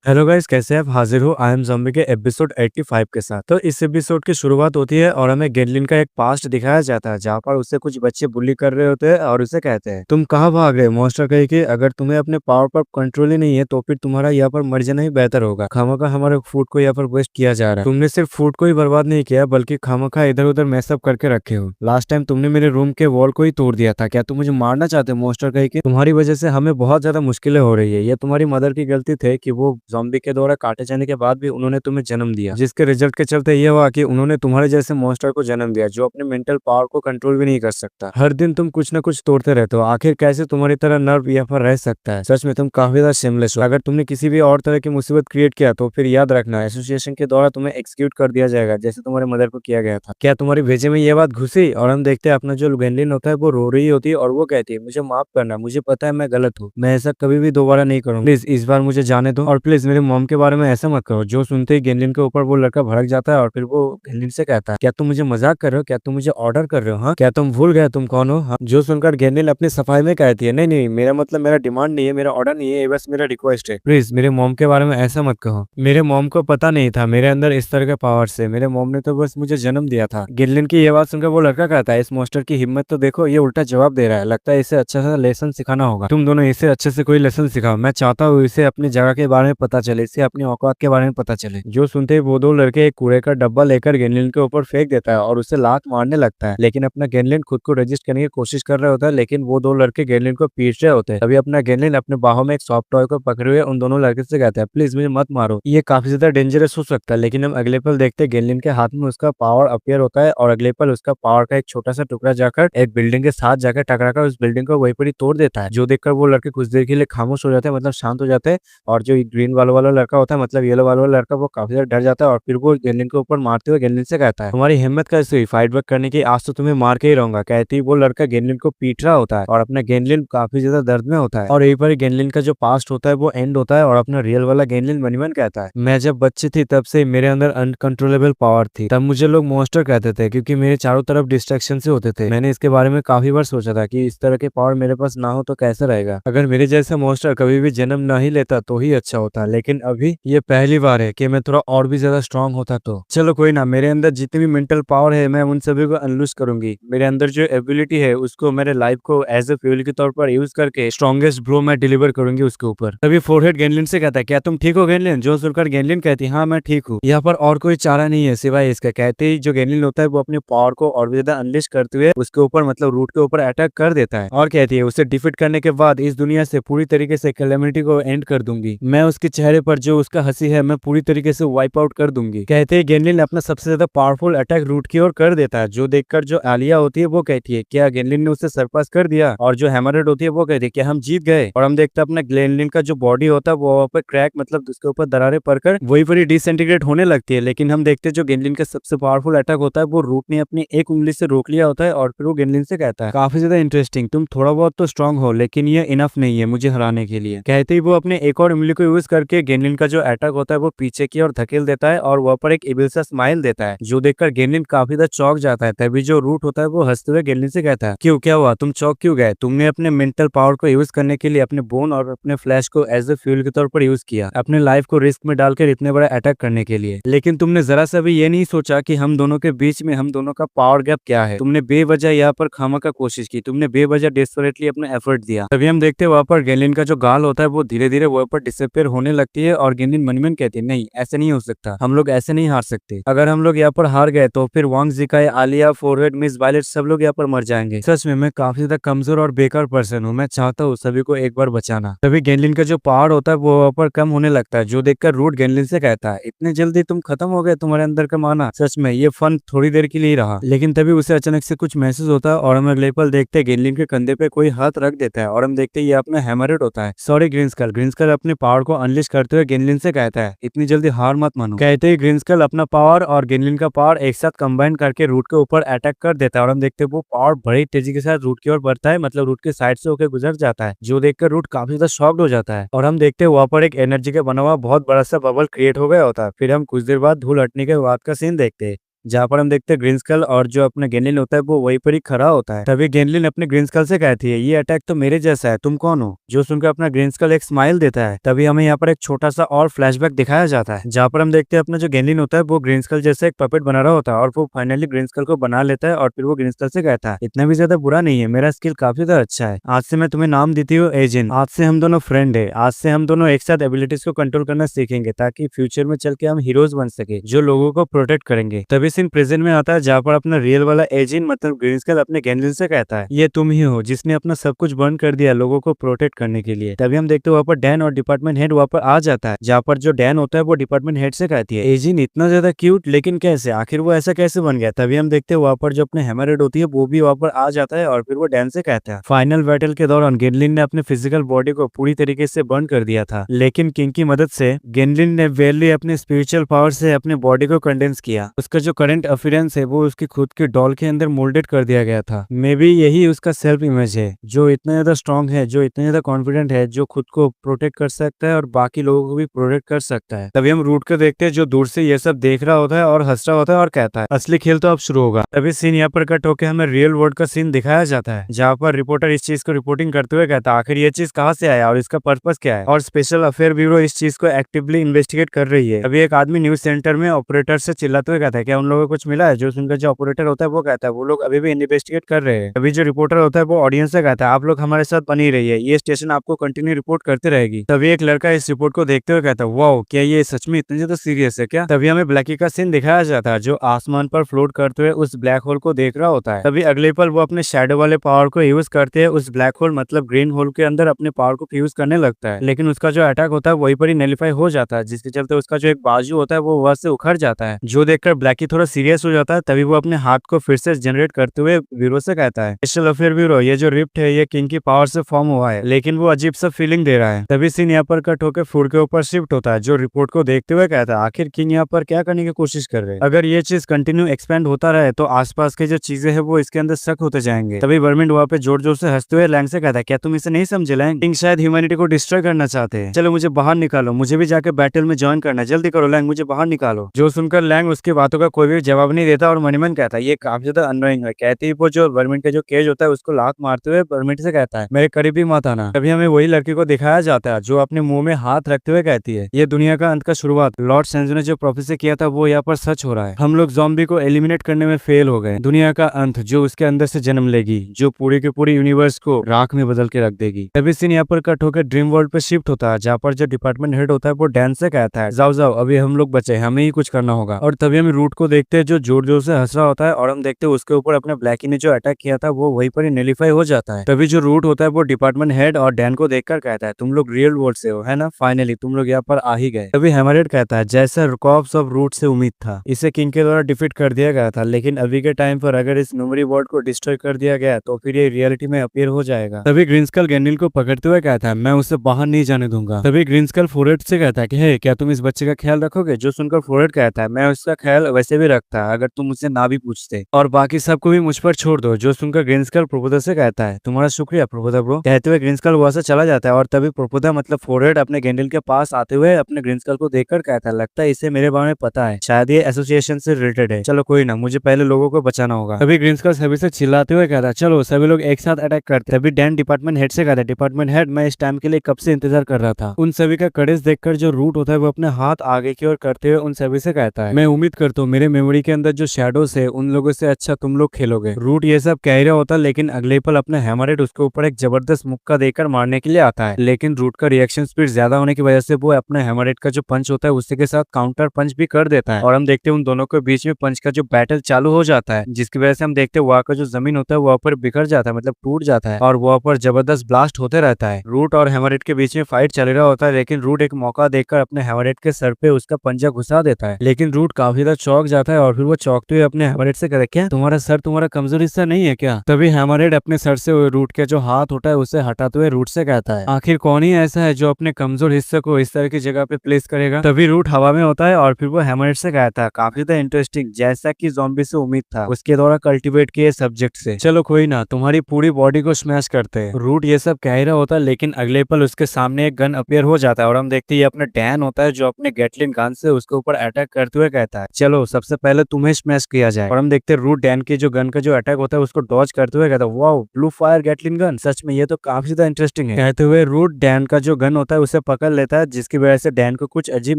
Hello guys, कैसे आप हाजिर हो आई एम ज़ॉम्बी के एपिसोड 85 के साथ। तो इस एपिसोड की शुरुआत होती है और हमें गेनलिन का एक पास्ट दिखाया जाता है जहाँ पर उससे कुछ बच्चे बुली कर रहे होते हैं और उसे कहते हैं तुम कहाँ भाग रहे हो। मॉन्स्टर कहे कि अगर तुम्हें अपने पावर पर कंट्रोल ही नहीं है तो फिर तुम्हारा यहाँ पर मर जाना ही बेहतर होगा। खामखा हमारे फूड को यहाँ पर वेस्ट किया जा रहा है। तुमने सिर्फ फूड को ही बर्बाद नहीं किया बल्कि खामखा इधर उधर मैसअप करके रखे हो। लास्ट टाइम तुमने मेरे रूम के वॉल को ही तोड़ दिया था। क्या तुम मुझे मारना चाहते हो? मॉन्स्टर कहे कि तुम्हारी वजह से हमें बहुत ज्यादा मुश्किलें हो रही है। ये तुम्हारी मदर की गलती थी कि वो ज़ॉम्बी के द्वारा काटे जाने के बाद भी उन्होंने तुम्हें जन्म दिया, जिसके रिजल्ट के चलते ये हुआ कि उन्होंने तुम्हारे जैसे मॉन्स्टर को जन्म दिया जो अपने मेंटल पावर को कंट्रोल भी नहीं कर सकता। हर दिन तुम कुछ न कुछ तोड़ते रहते हो। आखिर कैसे तुम्हारी तरह नर्व यहाँ पर रह सकता है? सच में तुम काफी ज्यादा शेमलेस हो। अगर तुमने किसी भी और तरह की मुसीबत क्रिएट किया तो फिर याद रखना एसोसिएशन के द्वारा तुम्हें एक्सिक्यूट कर दिया जाएगा जैसे तुम्हारे मदर को किया गया था। क्या तुम्हारी भेजे में ये बात घुसी? और हम देखते हैं अपना जो गेनलिन होता है वो रो रही होती है और वो कहती है मुझे माफ करना, मुझे पता है मैं गलत हूँ, मैं ऐसा कभी भी दोबारा नहीं करूँगा, प्लीज इस बार मुझे जाने दो और प्लीज मेरे मॉम के बारे में ऐसा मत करो। जो सुनते ही गेनलिन के ऊपर वो लड़का भड़क जाता है और फिर वो गेनलिन से कहता है क्या तुम मुझे मजाक कर रहे हो? क्या तुम मुझे ऑर्डर कर रहे हो? हाँ, क्या तुम भूल गए तुम कौन हो? हाँ। जो सुनकर गेनलिन अपनी सफाई में कहती है नहीं नहीं, मेरा मतलब मेरा डिमांड नहीं है, मेरा ऑर्डर नहीं है, ये बस मेरा रिक्वेस्ट है, प्लीज मेरे मॉम के बारे में ऐसा मत कहो। मेरे मॉम को पता नहीं था मेरे अंदर इस तरह के पावर से, मेरे मॉम ने तो बस मुझे जन्म दिया था। गेनलिन की ये बात सुनकर वो लड़का कहता है इस मॉन्स्टर की हिम्मत तो देखो, ये उल्टा जवाब दे रहा है, लगता है इसे अच्छा सा लेसन सिखाना होगा। तुम दोनों इसे अच्छे से कोई लेसन सिखाओ। मैं चाहता हूँ इसे अपनी जगह के बारे में पता चले, इसे अपनी औकात के बारे में पता चले। जो सुनते ही वो दो लड़के एक कूड़े का डब्बा लेकर गेनलिन के ऊपर फेंक देता है और उसे लात मारने लगता है, लेकिन अपना गेनलिन खुद को रजिस्ट करने की कोशिश कर रहा होता है, लेकिन वो दो लड़के गेनलिन को पीट रहे होते हैं। तभी अपना गेनलिन अपने बाहों में एक सॉफ्ट टॉय को पकड़े हुए उन दोनों लड़के से कहता है प्लीज मुझे मत मारो, ये काफी ज्यादा डेंजरस हो सकता है। लेकिन हम अगले पल देखते हैं गेनलिन के हाथ में उसका पावर अपीयर होता है और अगले पल उसका पावर का एक छोटा सा टुकड़ा जाकर एक बिल्डिंग के साथ जाकर टकराकर उस बिल्डिंग को वहीं पर ही तोड़ देता है। जो देखकर वो लड़के कुछ देर के लिए खामोश हो जाते हैं, मतलब शांत हो जाते हैं। और जो ग्रीन वाला वाला लड़का होता है, मतलब येलो वाला लड़का, वो काफी ज्यादा डर जाता है और फिर वो गेनलिन के ऊपर मारते हुए गेनलिन से कहता है तुम्हारी हिम्मत कैसे हुई फाइट बैक करने की, आज तो तुम्हें मार के ही रहूंगा। कहती वो लड़का गेनलिन को पीट रहा होता है और अपना गेनलिन काफी ज्यादा दर्द में होता है और यहीं पर गेनलिन का जो पास्ट होता है वो एंड होता है और अपना रियल वाला गेनलिन मनीमन कहता है मैं जब बच्ची थी तब से मेरे अंदर अनकंट्रोलेबल पावर थी। तब मुझे लोग मॉन्स्टर कहते थे क्योंकि मेरे चारों तरफ डिस्ट्रैक्शन से होते थे। मैंने इसके बारे में काफी बार सोचा था कि इस तरह के पावर मेरे पास ना हो तो कैसा रहेगा। अगर मेरे जैसा मॉन्स्टर कभी भी जन्म ना ही लेता तो ही अच्छा होता, लेकिन अभी ये पहली बार है कि मैं थोड़ा और भी ज्यादा स्ट्रांग होता। तो चलो कोई ना, मेरे अंदर जितनी भी मेंटल पावर है मैं उन सभी को अनलूज करूंगी। मेरे अंदर जो एबिलिटी है उसको मेरे लाइफ को एज ए फ्यूल के तौर पर यूज करके स्ट्रॉन्गेस्ट ब्लो मैं डिलीवर करूंगी उसके ऊपर। तभी फोरहेड गेनलिन से कहता है क्या तुम ठीक हो गेनलिन? जो सुनकर गेनलिन कहती हाँ मैं ठीक हूँ, यहाँ पर और कोई चारा नहीं है सिवाय इसका। कहते ही जो गेनलिन होता है वो अपने पावर को और भी ज्यादा अनलिश करते हुए उसके ऊपर मतलब रूट के ऊपर अटैक कर देता है और कहती है उसे डिफीट करने के बाद इस दुनिया से पूरी तरीके से कैलेमिटी को एंड कर दूंगी। मैं उसके चेहरे पर जो उसका हंसी है मैं पूरी तरीके से वाइप आउट कर दूंगी। कहते ही गेनलिन अपना सबसे ज्यादा पावरफुल अटैक रूट की ओर कर देता है। जो देखकर जो आलिया होती है वो कहती है क्या गेनलिन ने उसे सरपास कर दिया? और जो हैमरहेड होती है वो कहती है क्या हम जीत गए? और हम देखते हैं अपना गेनलिन का जो बॉडी होता है वो वहाँ पर क्रैक मतलब उसके ऊपर दरारें पड़कर वही पर डिसइंटीग्रेट होने लगती है। लेकिन हम देखते हैं जो गेनलिन का सबसे पावरफुल अटैक होता है वो रूट ने अपनी एक उंगली से रोक लिया होता है और फिर वो गेनलिन से कहता है काफी ज्यादा इंटरेस्टिंग, तुम थोड़ा बहुत तो स्ट्रांग हो लेकिन ये इनफ नहीं है मुझे हराने के लिए। कहते ही वो अपने एक और उंगली को यूज करके गेनलिन का जो अटैक होता है वो पीछे की ओर धकेल देता है और वहाँ पर एक इविल सा स्माइल देता है जो देखकर गेनलिन काफी ज्यादा चौंक जाता है। तभी जो रूट होता है वो हंसते हुए गेनलिन से कहता है क्यों, क्या हुआ, तुम चौंक क्यों गए? तुमने अपने मेंटल पावर को यूज करने के लिए अपने बोन और अपने फ्लैश को एज ए फ्यूल के तौर पर यूज किया, अपने लाइफ को रिस्क में डालकर इतने बड़ा अटैक करने के लिए। लेकिन तुमने जरा सा भी ये नहीं सोचा कि हम दोनों के बीच में हम दोनों का पावर गैप क्या है। तुमने बेवजह यहाँ पर खामखा कोशिश की, तुमने बेवजह डेस्परेटली अपना एफर्ट दिया। तभी हम देखते हैं वहाँ पर गेनलिन का जो गाल होता है वो धीरे धीरे वहाँ पर डिसअपियर होने लगती है और गेनलिन मन में कहती है नहीं ऐसे नहीं हो सकता, हम लोग ऐसे नहीं हार सकते। अगर हम लोग यहाँ पर हार गए तो फिर वांग जिकाई, आलिया, फोरहेड, मिस वायलेट सब लोग यहाँ पर मर जाएंगे। सच में मैं काफी ज्यादा कमजोर और बेकार पर्सन हूँ, मैं चाहता हूँ सभी को एक बार बचाना। तभी गेनलिन का जो पावर होता है वो वहाँ पर कम होने लगता है जो देखकर रूट गेनलिन से कहता है इतने जल्दी तुम खत्म हो गए तुम्हारे अंदर का माना? सच में ये फन थोड़ी देर के लिए ही रहा। लेकिन तभी उसे अचानक से कुछ महसूस होता है और हम अगले पल देखते हैं गेनलिन के कंधे पे कोई हाथ रख देता है और हम देखते हैं ये अपना हैमरहेड होता है। सॉरी ग्रीनस्कल। ग्रीनस्कल अपने पावर को अनलिश करते हुए गेनलिन से कहता है इतनी जल्दी हार मत मानो। कहते ही ग्रीनस्कल अपना पावर और गेनलिन का पावर एक साथ कंबाइन करके रूट के ऊपर अटैक कर देता है और हम देखते हैं वो पावर बड़ी तेजी के साथ रूट की ओर बढ़ता है, मतलब रूट के साइड से होकर गुजर जाता है जो देखकर रूट काफी ज्यादा शॉक्ड हो जाता है। और हम देखते हैं वहाँ पर एक एनर्जी का बना हुआ बहुत बड़ा सा बबल क्रिएट हो गया होता है। फिर हम कुछ देर बाद धूल हटने के बाद का सीन देखते हैं जहाँ पर हम देखते हैं ग्रीन स्कल और जो अपना गेनलिन होता है वो वहीं पर ही खड़ा होता है। तभी गेनलिन अपने ग्रीन स्कल से कहती है, ये अटैक तो मेरे जैसा है, तुम कौन हो? जो सुनकर अपना ग्रीन स्कल एक स्माइल देता है। तभी हमें यहाँ पर एक छोटा सा और फ्लैशबैक दिखाया जाता है, जहाँ पर हम देखते हैं अपना जो गेनलिन होता है वो ग्रीन स्कल जैसे एक पपेट बना रहा होता है और वो फाइनली ग्रीन स्कल को बना लेता है और फिर वो ग्रीन स्कल से कहता है, इतना भी ज्यादा बुरा नहीं है, मेरा स्किल काफी ज्यादा अच्छा है। आज से मैं तुम्हें नाम देती हूँ एजिन। आज से हम दोनों फ्रेंड है। आज से हम दोनों एक साथ एबिलिटीज को कंट्रोल करना सीखेंगे ताकि फ्यूचर में चल के हम हीरोज बन सके जो लोगों को प्रोटेक्ट करेंगे। तभी सीन प्रेजेंट में आता है जहाँ पर अपना रियल वाला एजिन मतलब ग्रीन स्कल अपने गेनलिन से कहता है, ये तुम ही हो जिसने अपना सब कुछ बर्न कर दिया लोगों को प्रोटेक्ट करने के लिए। तभी हम देखते हैं वहाँ पर डैन और डिपार्टमेंट हेड वहाँ पर आ जाता है, जहाँ पर जो डैन होता है वो डिपार्टमेंट हेड से कहती है, एजिन इतना ज्यादा क्यूट लेकिन कैसे, आखिर वो ऐसा कैसे बन गया? तभी हम देखते हैं वहाँ पर जो अपने हैमरहेड होती है वो भी वहाँ पर आ जाता है और फिर वो डैन से कहता है, फाइनल बैटल के दौरान गेनलिन ने अपने फिजिकल बॉडी को पूरी तरीके से बर्न कर दिया था, लेकिन किंग की मदद से गेनलिन ने वेरली अपने स्पिरिचुअल पावर से अपने बॉडी को कंडेंस किया। उसका जो करंट अपीयरेंस है वो उसकी खुद के डॉल के अंदर मोल्डेड कर दिया गया था। मे बी यही उसका सेल्फ इमेज है, जो इतना ज्यादा स्ट्रांग है, जो इतना ज्यादा कॉन्फिडेंट है, जो खुद को प्रोटेक्ट कर सकता है और बाकी लोगों को भी प्रोटेक्ट कर सकता है। तभी हम रूट को देखते हैं जो दूर से ये सब देख रहा होता है और हंस रहा होता है और कहता है, असली खेल तो अब शुरू होगा। तभी सीन यहाँ पर कट होकर हमें रियल वर्ल्ड का सीन दिखाया जाता है, जहाँ पर रिपोर्टर इस चीज को रिपोर्टिंग करते हुए कहता है, आखिर ये चीज कहाँ से आया और इसका पर्पस क्या है? और स्पेशल अफेयर ब्यूरो इस चीज को एक्टिवली इन्वेस्टिगेट कर रही है। अभी एक आदमी न्यूज सेंटर में ऑपरेटर से चिल्लाते हुए कहता है, क्या उन लोगों को कुछ मिला है? जो सुनकर जो ऑपरेटर होता है वो कहता है, वो लोग अभी भी इन्वेस्टिगेट कर रहे हैं। अभी जो रिपोर्टर होता है वो ऑडियंस से कहता है, आप लोग हमारे साथ बनी रहिए, ये स्टेशन आपको कंटिन्यू रिपोर्ट करते रहेगी। तभी एक लड़का इस रिपोर्ट को देखते हुए कहता है, वाओ, क्या ये सच में इतनी ज्यादा सीरियस है क्या? तभी हमें ब्लैकी का सीन दिखाया जाता है, जो आसमान पर फ्लोट करते हुए उस ब्लैक होल को देख रहा होता है। तभी अगले पल वो अपने शैडो वाले पावर को यूज करते हैं उस ब्लैक होल मतलब ग्रीन होल के अंदर अपने पावर को फ्यूज करने लगता है, लेकिन उसका जो अटैक होता है वहीं पर ही नलिफाई हो जाता है, जिसके चलते उसका जो एक बाजू होता है वो वहां से उखड़ जाता है। जो देखकर ब्लैकी थोड़ा सीरियस हो जाता है। तभी वो अपने हाथ को फिर से जनरेट करते हुए ब्यूरो से कहता है, स्पेशल अफेयर ब्यूरो, ये जो रिफ्ट है ये किंग की पावर से फॉर्म हुआ है, लेकिन वो अजीब सा फीलिंग दे रहा है। तभी सीन यहाँ पर कट होकर फूड के ऊपर शिफ्ट होता है, जो रिपोर्ट को देखते हुए कहता है, आखिर किंग यहाँ पर क्या करने की कोशिश कर रहे हैं? अगर ये चीज कंटिन्यू एक्सपेंड होता रहे तो आसपास के जो चीजें है वो इसके अंदर शक होते जाएंगे। तभी वर्मिंड वहाँ पे जोर जोर से हंसते हुए लैंग से कहता है, क्या तुम इसे नहीं समझे लैंग? किंग शायद ह्यूमैनिटी को डिस्ट्रॉय करना चाहते हैं। चलो मुझे बाहर निकालो, मुझे भी जाके बैटल में ज्वाइन करना है, जल्दी करो लैंग, मुझे बाहर निकालो। जो सुनकर लैंग उसकी बातों का कोई भी जवाब नहीं देता और मनी मन कहता है, ये काफी ज्यादा अननोइंग है। कहती वो जो वर्मिंड का जो केज होता है उसको लात मारते हुए वर्मिंड से कहता है, मेरे करीब भी मत आना। तभी हमें वही लड़की को दिखाया जाता है जो अपने मुंह में हाथ रखते हुए कहती है, ये दुनिया का अंत का शुरुआत। लॉर्ड सेंजो ने जो प्रोफेसी किया था वो यहाँ पर सच हो रहा है। हम लोग ज़ॉम्बी को एलिमिनेट करने में फेल हो गए। दुनिया का अंत जो उसके अंदर से जन्म लेगी, जो पूरी के पूरी यूनिवर्स को राख में बदल के रख देगी। तभी सीन यहाँ पर कट होकर ड्रीम वर्ल्ड पे शिफ्ट होता है, जहाँ पर जो डिपार्टमेंट हेड होता है वो डैन से कहता है, जाओ जाओ, अभी हम लोग बचे, हमें ही कुछ करना होगा। और तभी हम रूट को देखते हैं जो जोर जोर से हंस रहा होता है और हम देखते हैं उसके ऊपर अपने ब्लैकी ने जो अटैक किया था वो वहीं पर ही नेलिफाई हो जाता है। तभी जो रूट होता है वो डिपार्टमेंट हेड और डैन को देखकर कहता है, तुम लोग रियल वर्ल्ड से हो, है ना? फाइनली तुम लोग यहाँ पर आ ही गए। तभी हैमरहेड कहता है, जैसा कॉर्प्स ऑफ रूट से उम्मीद था, इसे किंग के द्वारा डिफीट कर दिया गया था, लेकिन अभी के टाइम पर अगर इस मेमोरी वर्ल्ड को डिस्ट्रॉय कर दिया गया तो फिर ये रियलिटी में अपीयर हो जाएगा। तभी ग्रीनस्कल गेंडिल को पकड़ते हुए कहता है, मैं उसे बाहर नहीं जाने दूंगा। तभी ग्रीनस्कल फोरेट से कहता है कि हे, क्या तुम इस बच्चे का ख्याल रखोगे? जो सुनकर फोरेट कहता है, मैं उसका ख्याल वैसे भी रखता अगर तुम मुझसे ना भी पूछते, और बाकी सबको भी मुझ पर छोड़ दो। जो सुनकर ग्रीनस्कल प्रोपोदा से कहता है, तुम्हारा शुक्रिया प्रोपोदा ब्रो। कहते हुए ग्रीनस्कल वहां से चला जाता है और तभी प्रोपोदा मतलब फोरेट अपने गेंडिल के पास आते हुए अपने ग्रीनस्कल को देखकर कहता है, लगता है इसे मेरे बारे में पता है, शायद ये एसोसिएशन से रिलेटेड है। चलो कोई ना, मुझे पहले लोगों को बचाना होगा। तभी ग्रीनस्कल सभी से चिल्लाते हुए कहता है, चलो सभी लोग एक साथ अटैक करते। तभी डैन डिपार्टमेंट हेड से कहता है, डिपार्टमेंट हेड, मैं इस टाइम के लिए कब से इंतजार कर रहा था। उन सभी का करेज देखकर जो रूट होता है वो अपने हाथ आगे की ओर करते हुए उन सभी से कहता है, मैं उम्मीद करता हूँ मेरे मेमोरी के अंदर जो शैडोज है उन लोगों से अच्छा तुम लोग खेलोगे। रूट ये सब कह रहा होता, लेकिन अगले पल अपने हैमरहेड उसके ऊपर एक जबरदस्त मुक्का देकर मारने के लिए आता है, लेकिन रूट का रिएक्शन स्पीड ज्यादा होने की वजह से वो अपने हैमरहेड का जो पंच होता है उसी के साथ काउंटर पंच भी कर देता है और हम देखते हैं उन दोनों के बीच में पंच का जो बैटल चालू हो जाता है, जिसकी वजह से हम देखते हैं वहाँ का जो जमीन होता है वहाँ पर बिखर जाता है, मतलब टूट जाता है और वहाँ पर जबरदस्त ब्लास्ट होते रहता है। रूट और हैमरहेड के बीच में फाइट चल रहा होता है, लेकिन रूट एक मौका देखकर अपने हैमरहेड के सर पे उसका पंजा घुसा देता है, लेकिन रूट काफी ज्यादा चौंक जाता है और फिर वो चौंकते हुए अपने हैमरहेड से कहता, क्या तुम्हारा सर तुम्हारा कमजोर हिस्सा नहीं है क्या? तभी हैमरहेड अपने सर से रूट के जो हाथ होता है उसे हटाते हुए रूट से कहता है, आखिर कौन ही ऐसा है जो अपने कमजोर हिस्से को इस तरह की जगह पे प्लेस करेगा? तभी रूट हवा में होता है और फिर वो हैमरहेड से कहता है, काफी ज्यादा इंटरेस्टिंग, जैसा कि ज़ॉम्बी से उम्मीद था, उसके द्वारा कल्टीवेट किए सब्जेक्ट से। चलो कोई ना, तुम्हारी पूरी बॉडी को स्मैश करते हैं। रूट ये सब कह रहा होता है, लेकिन अगले पल उसके सामने एक गन अपीयर हो जाता है और हम देखते हैं ये अपना डैन होता है जो अपने गेटलिन गन से उसके ऊपर अटैक करते हुए कहता है, चलो सबसे सबसे पहले तुम्हें स्मैश किया जाए। और हम देखते हैं रूट डैन के जो गन का जो अटैक होता है उसको डॉज करते हुए कहता है wow blue fire Gatling gun, सच में ये तो काफी ज्यादा इंटरेस्टिंग है। कहते हुए रूट डैन का जो गन होता है उसे पकड़ लेता है, जिसकी वजह से डैन को कुछ अजीब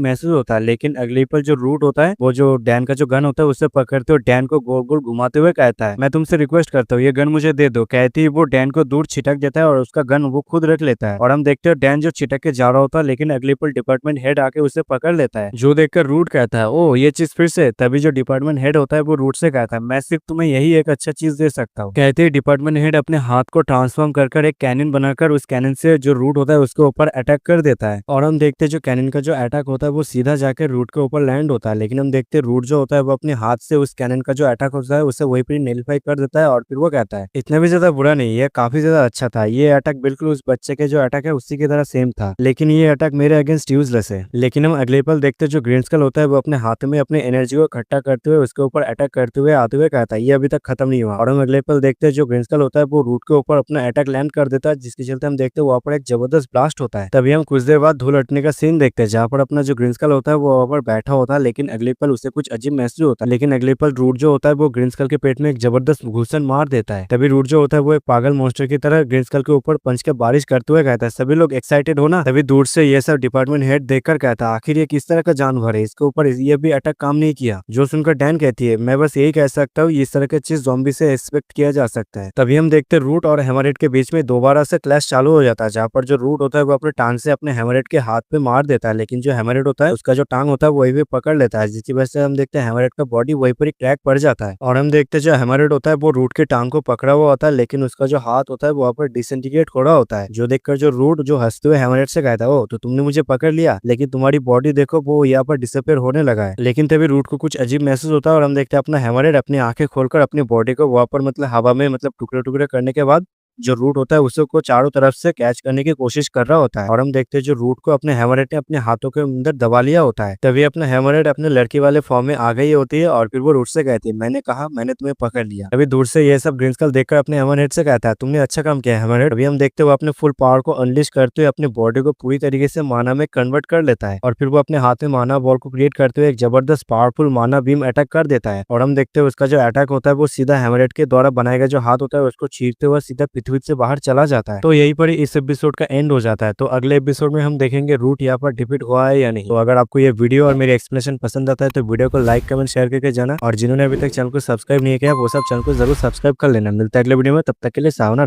महसूस होता है। लेकिन अगली पल जो रूट होता है वो जो डैन का जो गन होता है उसे पकड़ते हुए डैन को गोल गोल घुमाते हुए कहता है मैं तुमसे रिक्वेस्ट करता हूँ ये गन मुझे दे दो। कहती है वो डैन को दूर छिटक देता है और उसका गन वो खुद रख लेता है। और हम देखते हैं डैन जो छिटक के जा रहा होता है, लेकिन अगली पल डिपार्टमेंट हेड आके उसे पकड़ लेता है, जो देखकर रूट कहता है ओ ये चीज फिर से। तभी जो डिपार्टमेंट हेड होता है वो रूट से कहता है मैं सिर्फ तुम्हें यही एक अच्छा चीज दे सकता हूँ। कहते ही डिपार्टमेंट हेड अपने हाथ को ट्रांसफॉर्म कर एक कैनन बनाकर उस कैनन से जो रूट होता है उसके ऊपर अटैक कर देता है। और हम देखते हैं जो कैनन का जो अटैक होता है वो सीधा जाकर रूट के ऊपर लैंड होता है। लेकिन हम देखते हैं रूट जो होता है वो अपने हाथ से उस कैनन का जो अटैक होता है उसे वहीं पर नेलिफाई कर देता है। और फिर वो कहता है इतना भी ज्यादा बुरा नहीं है, काफी ज्यादा अच्छा था। ये अटैक बिल्कुल उस बच्चे के जो अटैक है उसी की तरह सेम था, लेकिन ये अटैक मेरे अगेंस्ट यूजलेस है। लेकिन हम अगले पल देखते जो ग्रीन स्कल होता है वो अपने हाथ में अपने एनर्जी को इकट्ठा करते हुए उसके ऊपर अटैक करते हुए आते हुए कहता है ये अभी तक खत्म नहीं हुआ। और हम अगले पल देखते हैं जो ग्रीन स्कल होता है वो रूट के ऊपर अपना अटैक लैंड कर देता है, जिसके चलते हम देखते हैं वहाँ पर एक जबरदस्त ब्लास्ट होता है। तभी हम कुछ देर बाद धूल हटने का सीन देखते हैं, जहाँ पर अपना जो ग्रीन स्कल होता है वो वहाँ पर बैठा होता है। लेकिन अगले पल उसे कुछ अजीब महसूस होता है। लेकिन अगले पल रूट जो होता है वो ग्रीन स्कल के पेट में एक जबरदस्त घुसन मार देता है। तभी रूट जो होता है वो एक पागल मॉन्स्टर की तरह ग्रीन स्कल के ऊपर पंच के बारिश करते हुए कहता है सभी लोग एक्साइटेड हो ना। तभी दूर से ये सब डिपार्टमेंट हेड देखकर कहता है आखिर ये किस तरह का जानवर है, इसके ऊपर ये भी अटैक काम नहीं किया। जो सुनकर डैन कहती है मैं बस यही कह सकता हूँ इस तरह की चीज ज़ॉम्बी से एक्सपेक्ट किया जा सकता है। तभी हम देखते रूट और हैमरहेड के बीच में दोबारा से क्लैश चालू हो जाता है, जहाँ पर जो रूट होता है वो अपने टांग से अपने हैमरहेड के हाथ पे मार देता है। लेकिन जो हैमरहेड होता है उसका जो टांग होता है वही भी पकड़ लेता है, जिसकी वजह से हम देखते हैं हैमरहेड का बॉडी वहीं पर ही क्रैक पड़ जाता है। और हम देखते हैं जो हैमरहेड होता है वो रूट के टांग को पकड़ा हुआ होता है, लेकिन उसका जो हाथ होता है वहाँ पर डिसइंटीग्रेट हो रहा होता है, जो देखकर जो रूट जो हंसते हुए हैमरहेड से कहता है ओ तो तुमने मुझे पकड़ लिया, लेकिन तुम्हारी बॉडी देखो वो यहाँ पर डिसअपियर होने लगा है। लेकिन तभी रूट को कुछ अजीब महसूस होता है और हम देखते हैं अपना हैमरहेड अपनी आंखें खोलकर अपनी बॉडी को वहाँ पर मतलब हवा में मतलब टुकड़े टुकड़े करने के बाद जो रूट होता है उसको चारों तरफ से कैच करने की कोशिश कर रहा होता है। और हम देखते हैं जो रूट को अपने हैमरहेड ने अपने हाथों के अंदर दबा लिया होता है। तभी अपना हैमरहेड अपने लड़की वाले फॉर्म में आ गई होती है और फिर वो रूट से कहती है मैंने कहा मैंने तुम्हें पकड़ लिया। तभी दूर से ये सब ग्रीन स्कल देखकर अपने हैमरहेड से कहता है तुमने अच्छा काम किया हैमरहेड। अभी हम देखते हुए अपने फुल पावर को अनलिश करते हुए अपनी बॉडी को पूरी तरीके से माना में कन्वर्ट कर लेता है। और फिर वो अपने हाथ में माना बॉल को क्रिएट करते हुए एक जबरदस्त पावरफुल माना बीम अटैक कर देता है। और हम देखते हैं उसका जो अटैक होता है वो सीधा हैमरहेड के द्वारा बनाया गया जो हाथ होता है उसको चीरते हुए सीधा पृथ्वी से बाहर चला जाता है। तो यही पर इस एपिसोड का एंड हो जाता है। तो अगले एपिसोड में हम देखेंगे रूट यहाँ पर डिफीट हुआ है या नहीं। तो अगर आपको ये वीडियो और मेरी एक्सप्लेनेशन पसंद आता है तो वीडियो को लाइक कमेंट शेयर करके जाना, और जिन्होंने अभी तक चैनल को सब्सक्राइब नहीं किया वो सब चैनल को जरूर सब्सक्राइब कर लेना। मिलता है अगले वीडियो में, तब तक के लिए सावधान।